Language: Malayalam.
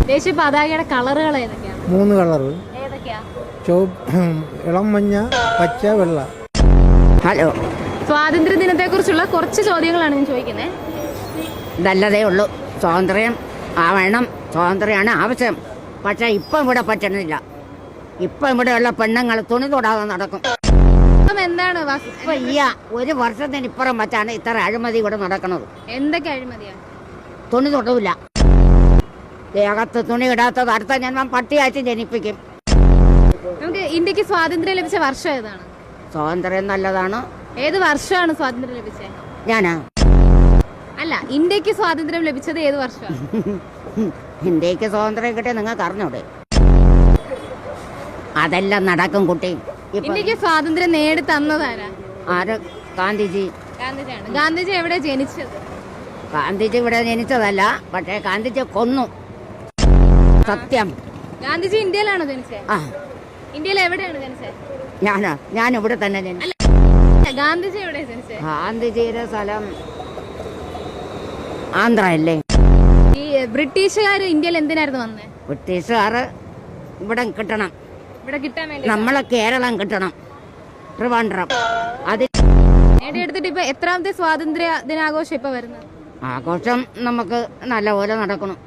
ദേശീയ പതാകയുടെ കളറുകൾ ഏതൊക്കെയാണ്? 3 കളർ. ഏതൊക്കെയാ? ഇളം മഞ്ഞ, പച്ച, വെള്ള. ഹലോ, സ്വാതന്ത്ര്യ ദിനത്തെ കുറിച്ചുള്ള കുറച്ച് ചോദ്യങ്ങളാണ് ഞാൻ ചോദിക്കുന്നത്. നല്ലതേ ഉള്ളൂ. സ്വാതന്ത്ര്യം ആവണം, സ്വാതന്ത്ര്യമാണ് ആവശ്യം. പക്ഷെ ഇപ്പം ഇവിടെ പറ്റണില്ല. ഇപ്പം ഇവിടെയുള്ള പെണ്ണുങ്ങൾ തുണി തൊടാതെ നടക്കും. എന്താണ് ഇപ്പൊ ഈ 1 വർഷത്തിന് ഇപ്പുറം വച്ചാണ് ഇത്ര അഴിമതി ഇവിടെ നടക്കുന്നത്. എന്തൊക്കെ അഴിമതിയാ? തുണി തൊടൂല. ദേഹത്ത് തുണി ഇടാത്തത് അടുത്ത ജന്മം പട്ടിയായിട്ട് ജനിപ്പിക്കും. നമുക്ക് ഇന്ത്യക്ക് സ്വാതന്ത്ര്യം ലഭിച്ച വർഷം ഏതാണ്? സ്വാതന്ത്ര്യം നല്ലതാണ്. ഏത് വർഷമാണ് സ്വാതന്ത്ര്യം ലഭിച്ചത്? ഞാനാ അല്ല, ഇന്ത്യക്ക് സ്വാതന്ത്ര്യം ലഭിച്ചത് ഏത് വർഷമാണ്? ഇന്ത്യക്ക് സ്വാതന്ത്ര്യം കിട്ടിയ നിങ്ങൾക്ക് അറിഞ്ഞൂടെ? അതെല്ലാം നടക്കും കുട്ടി. ഇന്ത്യക്ക് സ്വാതന്ത്ര്യം നേടി തന്നതാരാ? ആര്? ഗാന്ധിജി. ഗാന്ധിജിയാണ്. ഗാന്ധിജി എവിടെ ജനിച്ചത്? ഗാന്ധിജി ഇവിടെ ജനിച്ചതല്ല, പക്ഷേ ഗാന്ധിജി കൊന്നു. സത്യം. ഗാന്ധിജി ഇന്ത്യയിലാണോ ജനിച്ചത്? ആ, ഇന്ത്യയിൽ എവിടെയാണ് ജനിച്ചത്? ഞാൻ ഇവിടെ തന്നെ ജനിച്ചു. ഗാന്ധിജി എവിടെ ജനിച്ചത്? ഗാന്ധിജിയുടെ സ്ഥലം ആന്ധ്ര അല്ലേ? ഈ ബ്രിട്ടീഷുകാർ ഇന്ത്യയിൽ എന്തിനായിരുന്നു വന്നത്? ബ്രിട്ടീഷുകാർ ഇവിടെ കിട്ടണം, ഇവിടെ കിട്ടാൻ വേണ്ടി. നമ്മളെ കേരളം കിട്ടണം, ട്രിവാൻഡ്രം. അത് നേടിയെടുത്തിട്ട് ഇപ്പൊ എത്രാമത്തെ സ്വാതന്ത്ര്യ ദിനാഘോഷം ഇപ്പൊ വരുന്നത്? ആഘോഷം നമുക്ക് നല്ലപോലെ നടക്കണം.